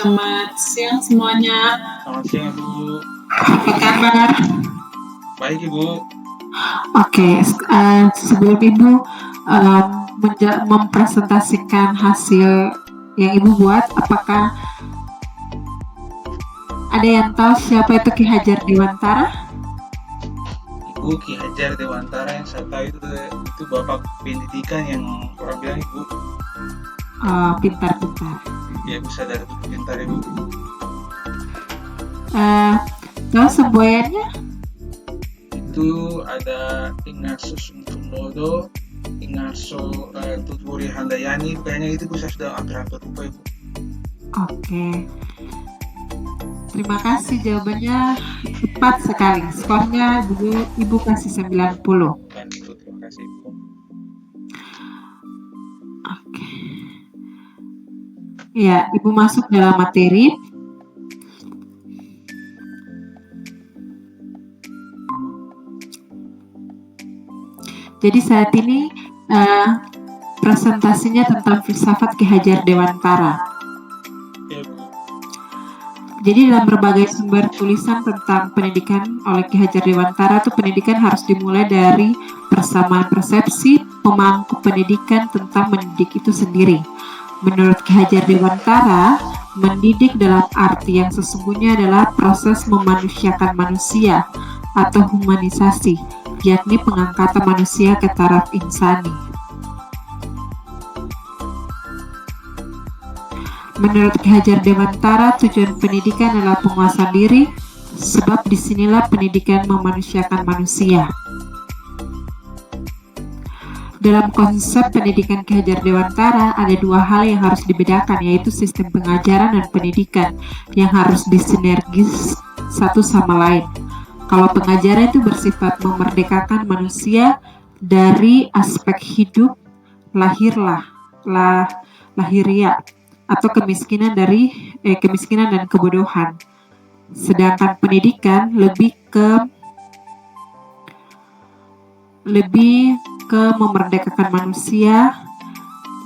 selamat siang semuanya. Selamat siang, Ibu. Apa kabar? Baik, Ibu. Oke, sebelum Ibu mempresentasikan hasil yang Ibu buat, apakah ada yang tahu siapa itu Ki Hajar Dewantara? Ibu, Ki Hajar Dewantara yang saya tahu itu Bapak Pendidikan yang orang bilang, Ibu. Pintar-pintar. Ya, Ibu sadar pintar, Ibu. Tahu semboyannya? Itu ada Ingarso Sumsumodo, Ingarso Tutwuri Handayani, kayaknya itu saya sudah hampir lupa, Ibu. Oke. Terima kasih, jawabannya tepat sekali. Skornya Ibu kasih 90. Terima kasih, Ibu. Oke. Ya, Ibu masuk dalam materi. Jadi saat ini presentasinya tentang filsafat Ki Hajar Dewantara. Ya, Bu. Jadi dalam berbagai sumber tulisan tentang pendidikan oleh Ki Hajar Dewantara, itu pendidikan harus dimulai dari persamaan persepsi pemangku pendidikan tentang mendidik itu sendiri. Menurut Ki Hajar Dewantara, mendidik dalam arti yang sesungguhnya adalah proses memanusiakan manusia atau humanisasi, yakni pengangkatan manusia ke taraf insani. Menurut Ki Hajar Dewantara, tujuan pendidikan adalah penguasaan diri, sebab disinilah pendidikan memanusiakan manusia. Dalam konsep pendidikan Ki Hajar Dewantara, ada dua hal yang harus dibedakan, yaitu sistem pengajaran dan pendidikan, yang harus disinergis satu sama lain. Kalau pengajaran itu bersifat memerdekakan manusia dari aspek hidup lahiriah atau kemiskinan dan kebodohan. Sedangkan pendidikan lebih ke memerdekakan manusia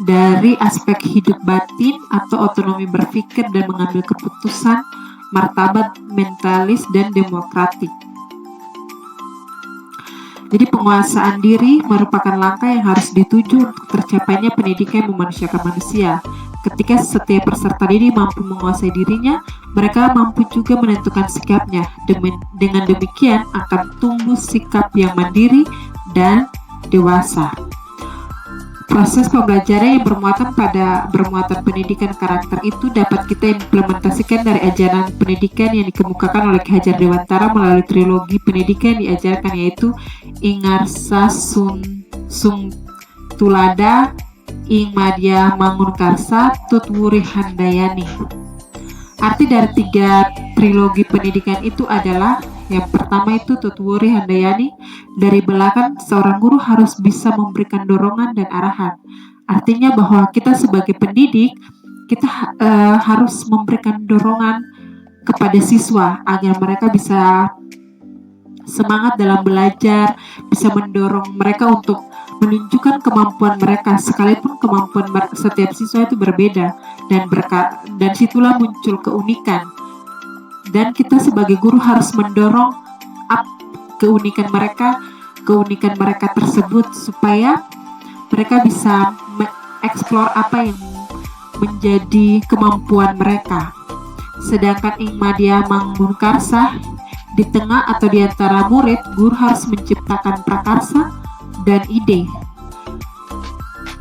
dari aspek hidup batin atau otonomi berpikir dan mengambil keputusan, martabat mentalis dan demokratik. Jadi penguasaan diri merupakan langkah yang harus dituju untuk tercapainya pendidikan yang memanusiakan manusia. Ketika setiap peserta didik mampu menguasai dirinya, mereka mampu juga menentukan sikapnya. Dengan demikian akan tumbuh sikap yang mandiri dan dewasa. Proses pembelajaran yang bermuatan pendidikan karakter itu dapat kita implementasikan dari ajaran pendidikan yang dikemukakan oleh Ki Hajar Dewantara melalui trilogi pendidikan yang diajarkan, yaitu Ingarsa Sungtulada, Ing Madya Mangunkarsa, Tutwuri Handayani. Arti dari 3 trilogi pendidikan itu adalah: yang pertama itu Tutwuri Handayani, dari belakang seorang guru harus bisa memberikan dorongan dan arahan. Artinya bahwa kita sebagai pendidik, kita harus memberikan dorongan kepada siswa agar mereka bisa semangat dalam belajar, bisa mendorong mereka untuk menunjukkan kemampuan mereka, sekalipun kemampuan setiap siswa itu berbeda, dan situlah muncul keunikan. Dan kita sebagai guru harus mendorong keunikan mereka tersebut supaya mereka bisa mengeksplor apa yang menjadi kemampuan mereka. Sedangkan Ing Madya Mangunkarsa, di tengah atau di antara murid, guru harus menciptakan prakarsa dan ide.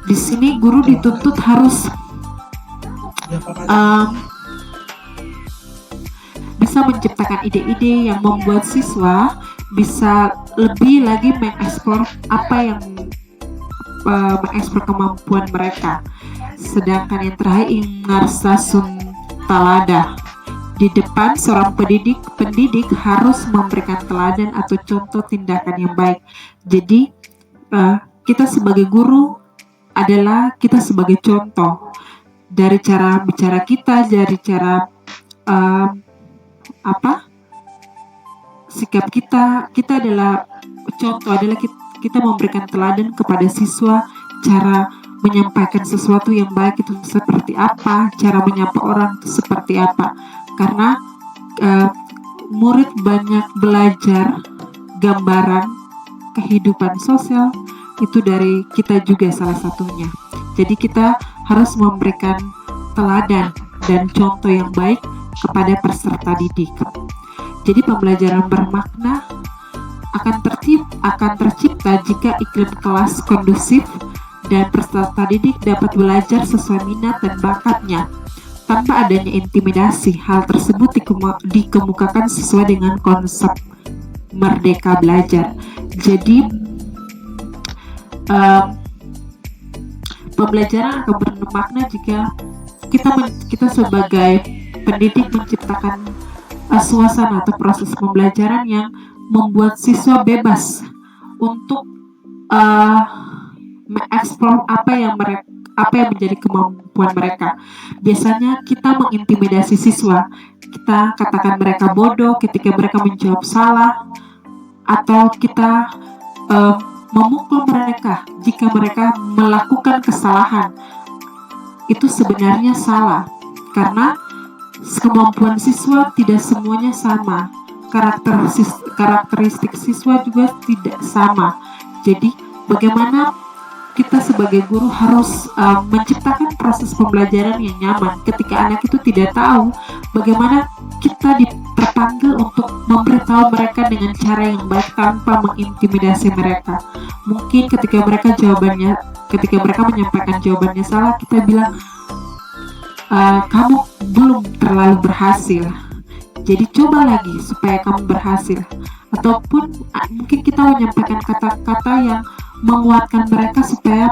Di sini guru dituntut harus bisa menciptakan ide-ide yang membuat siswa bisa lebih lagi mengeksplor mengeksplor kemampuan mereka. Sedangkan yang terakhir Ingarsa Sungtulada, di depan seorang pendidik harus memberikan teladan atau contoh tindakan yang baik. Jadi kita sebagai guru adalah kita sebagai contoh dari cara bicara kita, dari cara sikap kita adalah contoh, adalah kita memberikan teladan kepada siswa cara menyampaikan sesuatu yang baik itu seperti apa, cara menyapa orang itu seperti apa. Karena murid banyak belajar gambaran kehidupan sosial itu dari kita juga salah satunya. Jadi kita harus memberikan teladan dan contoh yang baik kepada peserta didik. Jadi pembelajaran bermakna akan tercipta jika iklim kelas kondusif dan peserta didik dapat belajar sesuai minat dan bakatnya tanpa adanya intimidasi. Hal tersebut dikemukakan sesuai dengan konsep merdeka belajar. Jadi pembelajaran akan bermakna jika kita sebagai pendidik menciptakan suasana atau proses pembelajaran yang membuat siswa bebas untuk mengeksplor apa yang menjadi kemampuan mereka. Biasanya kita mengintimidasi siswa, kita katakan mereka bodoh ketika mereka menjawab salah, atau kita memukul mereka jika mereka melakukan kesalahan. Itu sebenarnya salah, karena kemampuan siswa tidak semuanya sama, karakteristik siswa juga tidak sama. Jadi bagaimana kita sebagai guru harus menciptakan proses pembelajaran yang nyaman ketika anak itu tidak tahu, bagaimana kita terpanggil untuk memberitahu mereka dengan cara yang baik tanpa mengintimidasi mereka. Mungkin ketika mereka menyampaikan jawabannya salah, kita bilang kamu belum terlalu berhasil, jadi coba lagi supaya kamu berhasil. Ataupun mungkin kita menyampaikan kata-kata yang menguatkan mereka supaya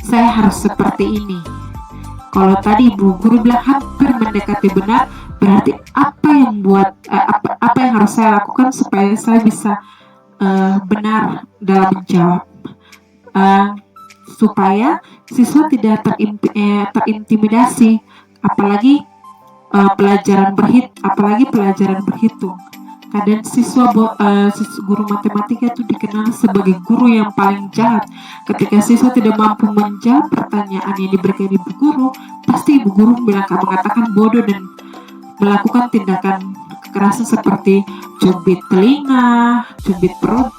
saya harus seperti ini. Kalau tadi ibu guru bilang hampir mendekati benar, berarti apa yang harus saya lakukan supaya saya bisa benar dalam menjawab, supaya siswa tidak terintimidasi, apalagi pelajaran berhitung. Kadang guru matematika itu dikenal sebagai guru yang paling jahat. Ketika siswa tidak mampu menjawab pertanyaan yang diberikan ibu guru, pasti ibu guru mengatakan bodoh dan melakukan tindakan kekerasan seperti cubit telinga, cubit perut.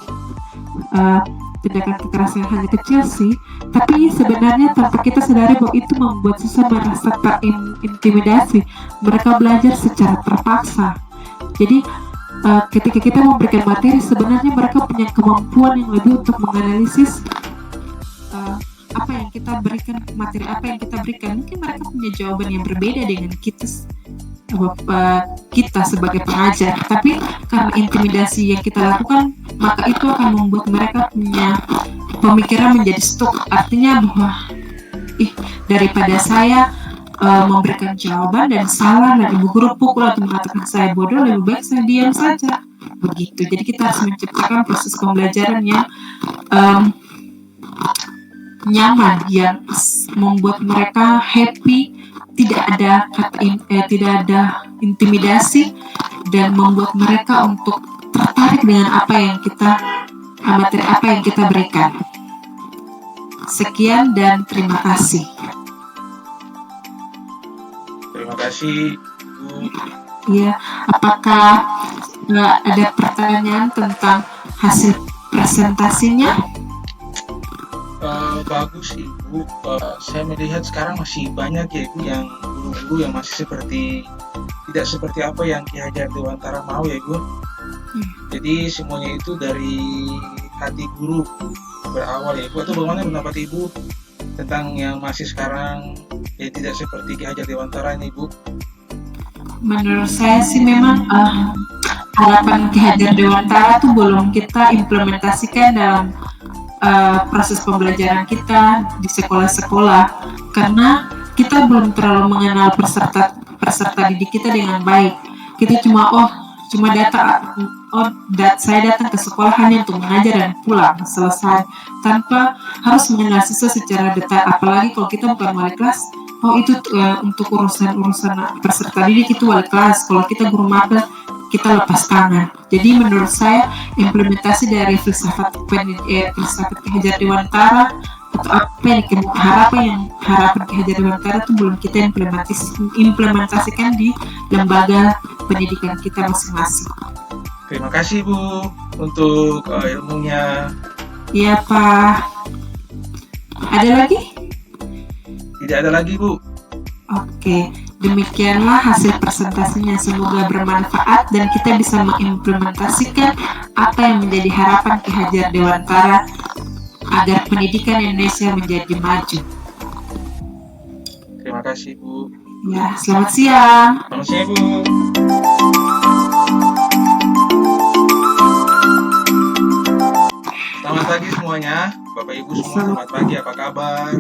Tindakan kekerasan yang hanya kecil sih, tapi sebenarnya tanpa kita sadari bahwa itu membuat siswa merasa terintimidasi. Mereka belajar secara terpaksa. Jadi ketika kita memberikan materi, sebenarnya mereka punya kemampuan yang lebih untuk menganalisis apa yang kita berikan, materi apa yang kita berikan. Mungkin mereka punya jawaban yang berbeda dengan kita sebagai pengajar, tapi karena intimidasi yang kita lakukan, maka itu akan membuat mereka punya pemikiran menjadi stuck. Artinya bahwa daripada saya memberikan jawaban dan salah dan ibu guru pukul atau mengatakan saya bodoh, lebih baik saya diam saja. Begitu. Jadi kita harus menciptakan proses pembelajaran yang nyaman, yang membuat mereka happy, tidak ada intimidasi, dan membuat mereka untuk tertarik dengan materi apa yang kita berikan. Sekian dan terima kasih. Terima kasih, Bu. Ya, apakah ada pertanyaan tentang hasil presentasinya? Bagus Ibu. Saya melihat sekarang masih banyak ya Ibu yang guru-guru yang masih tidak seperti apa yang Ki Hajar Dewantara mau ya Ibu. Jadi semuanya itu dari hati guru berawal ya Ibu. Atau bagaimana pendapat Ibu tentang yang masih sekarang ya tidak seperti Ki Hajar Dewantara ini Ibu? Menurut saya sih memang harapan Ki Hajar Dewantara itu belum kita implementasikan dalam proses pembelajaran kita di sekolah-sekolah, karena kita belum terlalu mengenal peserta didik kita dengan baik. Kita saya datang ke sekolah hanya untuk mengajar dan pulang, selesai, tanpa harus mengenal siswa secara detail. Apalagi kalau kita bukan wali kelas, itu untuk urusan peserta didik itu wali kelas. Kalau kita guru magang, kita lepas tangan. Jadi menurut saya implementasi dari filsafat Ki Hajar Dewantara atau apa yang harapan Ki Hajar Dewantara itu belum kita implementasikan di lembaga pendidikan kita masing-masing. Terima kasih Bu untuk ilmunya. Iya Pak. Ada lagi? Tidak ada lagi Bu. Oke, demikianlah hasil presentasinya. Semoga bermanfaat dan kita bisa mengimplementasikan apa yang menjadi harapan Ki Hajar Dewantara agar pendidikan Indonesia menjadi maju. Terima kasih Bu. Ya, selamat siang. Selamat siang Bu. Selamat pagi semuanya, Bapak Ibu semua. Selamat pagi, apa kabar?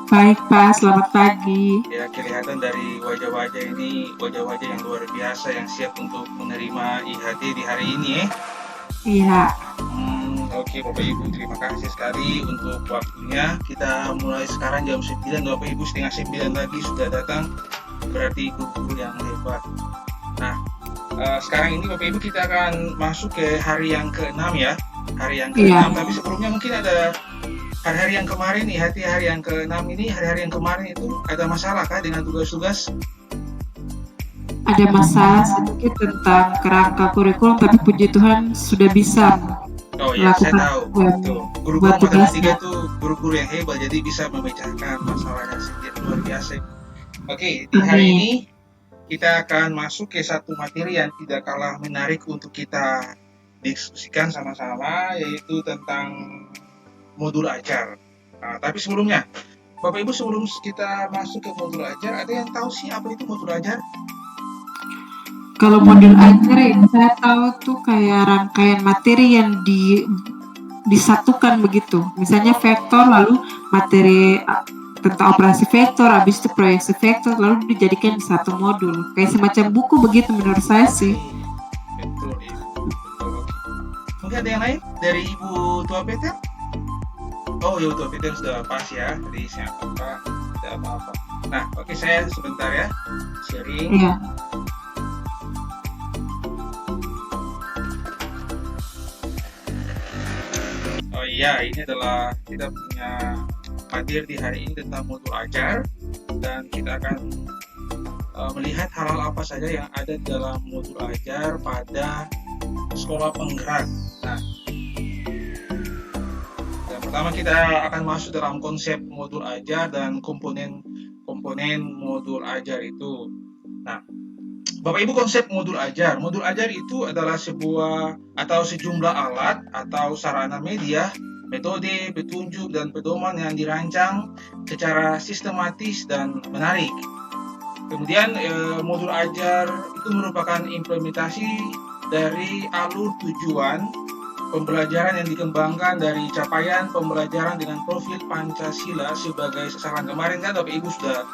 Baik Pak, selamat pagi. Ya, kelihatan dari wajah-wajah ini, wajah-wajah yang luar biasa yang siap untuk menerima IHT di hari ini ya. Iya. Oke Bapak Ibu, terima kasih sekali untuk waktunya. Kita mulai sekarang jam 9, Bapak Ibu, setengah 9 lagi sudah datang. Berarti guru-guru yang hebat. Nah, sekarang ini Bapak Ibu kita akan masuk ke hari yang ke-6 ya. Hari yang ke-6, tapi sebelumnya mungkin ada hari-hari yang kemarin nih, hari yang ke-6 ini, hari-hari yang kemarin itu ada masalah kah dengan tugas-tugas? Ada masalah sedikit tentang kerangka kurikulum, tapi puji Tuhan sudah bisa. Oh iya, saya tahu. Guru-guru matematika itu guru-guru yang hebat, jadi bisa memecahkan masalahnya sendiri, luar biasa. Oke, di hari ini kita akan masuk ke satu materi yang tidak kalah menarik untuk kita diskusikan sama-sama, yaitu tentang modul ajar. Nah, tapi sebelumnya, Bapak Ibu, sebelum kita masuk ke modul ajar, ada yang tahu sih apa itu modul ajar? Kalau modul ajar yang saya tahu tuh kayak rangkaian materi yang disatukan begitu. Misalnya vektor, lalu materi tentang operasi vektor, habis itu proyeksi vektor, lalu dijadikan satu modul. Kayak semacam buku begitu menurut saya sih. Betul. Mungkin ada yang lain dari Ibu Tua Peter? Oh ya, Tua Peter sudah pas ya, jadi saya tidak apa-apa. Nah, oke, saya sebentar ya sharing. Iya. Oh iya, ini adalah kita punya materi di hari ini tentang modul ajar, dan kita akan melihat hal-hal apa saja yang ada di dalam modul ajar pada sekolah penggerak. Nah, yang pertama kita akan masuk dalam konsep modul ajar dan komponen modul ajar itu. Nah, Bapak Ibu, konsep modul ajar itu adalah sebuah atau sejumlah alat atau sarana media, metode, petunjuk, dan pedoman yang dirancang secara sistematis dan menarik. Kemudian modul ajar itu merupakan implementasi dari alur tujuan pembelajaran yang dikembangkan dari capaian pembelajaran dengan profil Pancasila sebagai sasaran. Kemarin kan Bapak Ibu sudah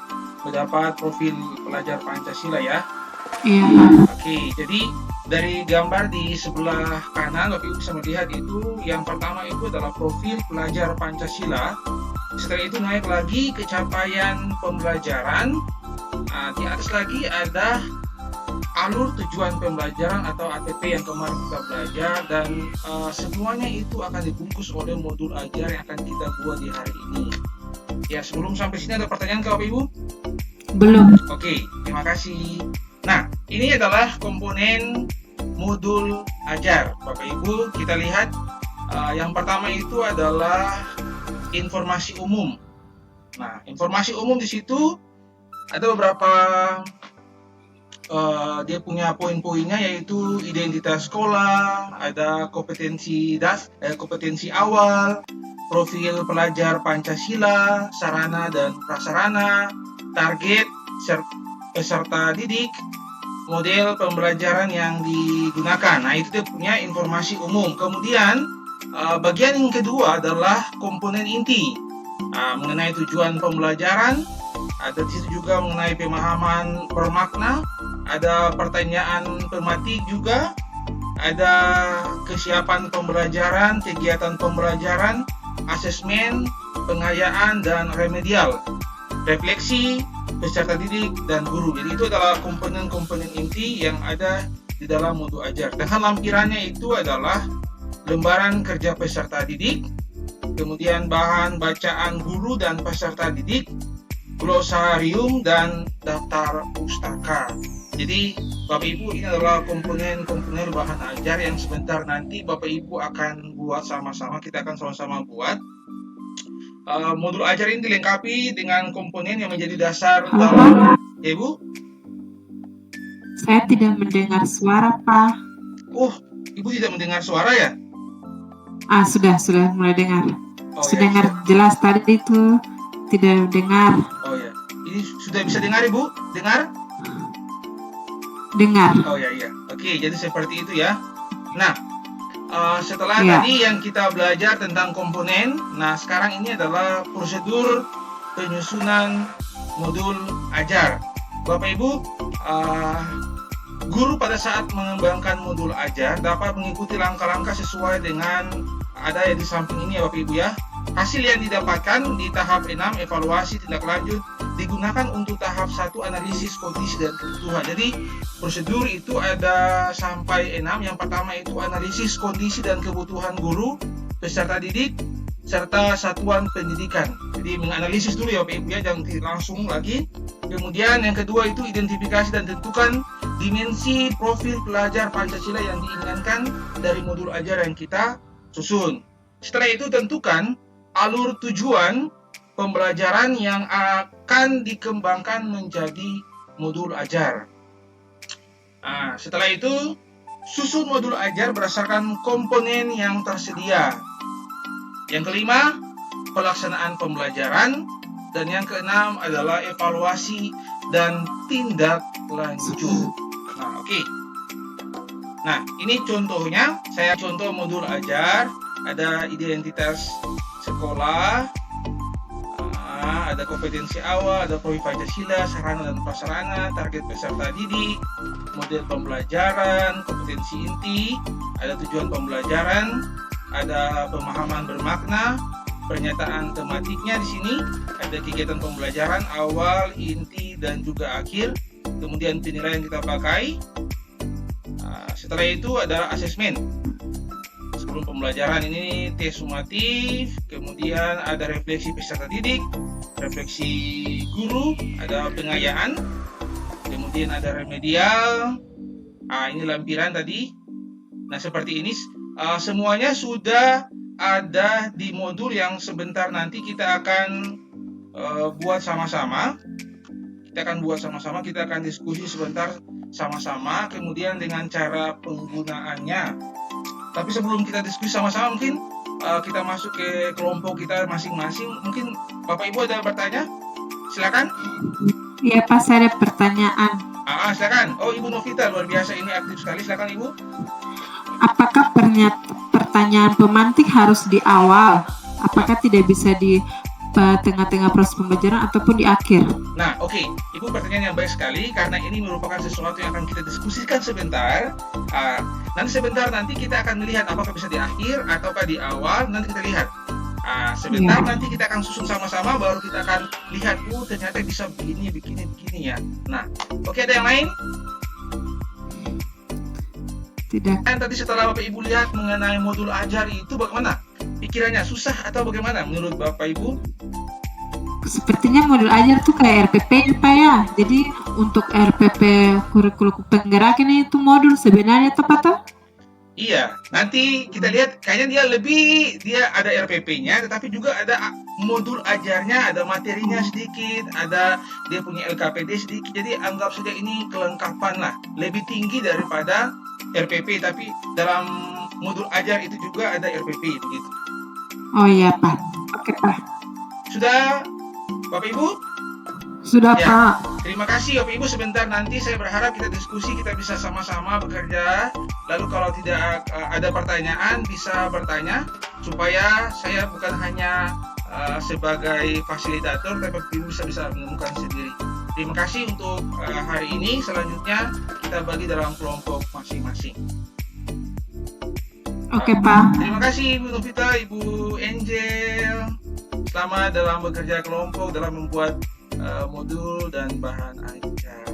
mendapat profil pelajar Pancasila ya. Iya. Oke, jadi dari gambar di sebelah kanan Bapak Ibu bisa melihat itu yang pertama itu adalah profil pelajar Pancasila. Setelah itu naik lagi ke capaian pembelajaran. Nah, di atas lagi ada alur tujuan pembelajaran atau ATP yang kemarin kita belajar, dan semuanya itu akan dibungkus oleh modul ajar yang akan kita buat di hari ini. Ya, sebelum sampai sini ada pertanyaan ke Bapak Ibu? Belum. Oke, terima kasih. Nah, ini adalah komponen modul ajar. Bapak Ibu, kita lihat yang pertama itu adalah informasi umum. Nah, informasi umum di situ ada beberapa dia punya poin-poinnya, yaitu identitas sekolah, ada kompetensi awal, profil pelajar Pancasila, sarana dan prasarana, target peserta didik, model pembelajaran yang digunakan. Nah, itu dia punya informasi umum. Kemudian bagian yang kedua adalah komponen inti, mengenai tujuan pembelajaran. Ada di situ juga mengenai pemahaman bermakna, ada pertanyaan tematik juga, ada kesiapan pembelajaran, kegiatan pembelajaran, asesmen, pengayaan, dan remedial, refleksi, peserta didik, dan guru. Jadi itu adalah komponen-komponen inti yang ada di dalam modul ajar. Dan lampirannya itu adalah lembaran kerja peserta didik, kemudian bahan bacaan guru dan peserta didik, glosarium, dan daftar pustaka. Jadi Bapak Ibu, ini adalah komponen-komponen bahan ajar yang sebentar nanti Bapak Ibu akan buat sama-sama, kita akan sama-sama buat. Modul ajar ini dilengkapi dengan komponen yang menjadi dasar dalam. Ya Ibu? Saya tidak mendengar suara, Pak. Oh, Ibu tidak mendengar suara ya? Sudah mulai dengar. Oh, sudah ya, dengar jelas, tadi itu tidak dengar. Oh ya, ini sudah bisa dengar Ibu? Dengar? Dengar. Oh ya, iya. Oke, jadi seperti itu ya. Nah, setelah Ya. tadi yang kita belajar tentang komponen, nah sekarang ini adalah prosedur penyusunan modul ajar. Bapak Ibu, guru pada saat mengembangkan modul ajar dapat mengikuti langkah-langkah sesuai dengan ada di samping ini ya Bapak Ibu ya. Hasil yang didapatkan di tahap 6 evaluasi tindak lanjut digunakan untuk tahap 1 analisis kondisi dan kebutuhan. Jadi prosedur itu ada sampai 6. Yang pertama itu analisis kondisi dan kebutuhan guru, peserta didik, serta satuan pendidikan. Jadi menganalisis dulu ya Bapak Ibu ya, jangan langsung lagi. Kemudian yang kedua itu identifikasi dan tentukan dimensi profil pelajar Pancasila yang diinginkan dari modul ajar yang kita susun. Setelah itu tentukan alur tujuan pembelajaran yang akan dikembangkan menjadi modul ajar. Setelah itu susun modul ajar berdasarkan komponen yang tersedia. Yang kelima, pelaksanaan pembelajaran. Dan yang keenam adalah evaluasi dan tindak lanjut. Oke. Nah, ini contohnya. Saya contoh modul ajar. Ada identitas sekolah, ada kompetensi awal, ada profil Pancasila, sarana dan prasarana, target peserta didik, model pembelajaran, kompetensi inti, ada tujuan pembelajaran, ada pemahaman bermakna, pernyataan tematiknya di sini, ada kegiatan pembelajaran awal, inti, dan juga akhir, kemudian penilaian yang kita pakai. Setelah itu ada asesmen. Sebelum pembelajaran ini tes sumatif, kemudian ada refleksi peserta didik, refleksi guru, ada pengayaan, kemudian ada remedial. Ini lampiran tadi. Nah seperti ini, semuanya sudah ada di modul yang sebentar nanti kita akan buat sama-sama. Kita akan diskusi sebentar sama-sama, kemudian dengan cara penggunaannya. Tapi sebelum kita diskusi sama-sama, mungkin kita masuk ke kelompok kita masing-masing. Mungkin Bapak Ibu ada bertanya? Silakan. Iya Pak, saya ada pertanyaan. Silakan. Oh, Ibu Novita luar biasa, ini aktif sekali. Silakan Ibu. Apakah pertanyaan pemantik harus di awal? Apakah tidak bisa di tengah-tengah proses pembelajaran ataupun di akhir? Nah, oke. Ibu pertanyaan yang baik sekali, karena ini merupakan sesuatu yang akan kita diskusikan sebentar. Nanti kita akan melihat apakah bisa di akhir ataukah di awal. Nanti kita lihat. Sebentar nanti kita akan susun sama-sama, baru kita akan lihat. Ternyata bisa begini ya. Nah, oke, ada yang lain? Tidak. Dan tadi setelah Bapak Ibu lihat mengenai modul ajar itu bagaimana? Pikirannya susah atau bagaimana menurut Bapak Ibu? Sepertinya modul ajar tuh kayak RPP Pak ya. Jadi untuk RPP kurikulum penggerak ini itu modul sebenarnya tepat toh? Iya, nanti kita lihat kayaknya dia ada RPP-nya, tetapi juga ada modul ajarnya, ada materinya sedikit, ada dia punya LKPD sedikit. Jadi anggap saja ini kelengkapan lah, lebih tinggi daripada RPP, tapi dalam modul ajar itu juga ada RPP begitu. Oh iya Pak. Oke Pak. Sudah Bapak Ibu? Sudah Ya. Pak. Terima kasih Bapak Ibu, sebentar nanti saya berharap kita diskusi, kita bisa sama-sama bekerja. Lalu kalau tidak ada pertanyaan bisa bertanya, supaya saya bukan hanya sebagai fasilitator, tapi Bapak Ibu bisa menemukan sendiri. Terima kasih untuk hari ini. Selanjutnya kita bagi dalam kelompok masing-masing. Oke Pak. Terima kasih Ibu Novita, Ibu Angel. Selamat dalam bekerja kelompok, dalam membuat modul dan bahan ajar.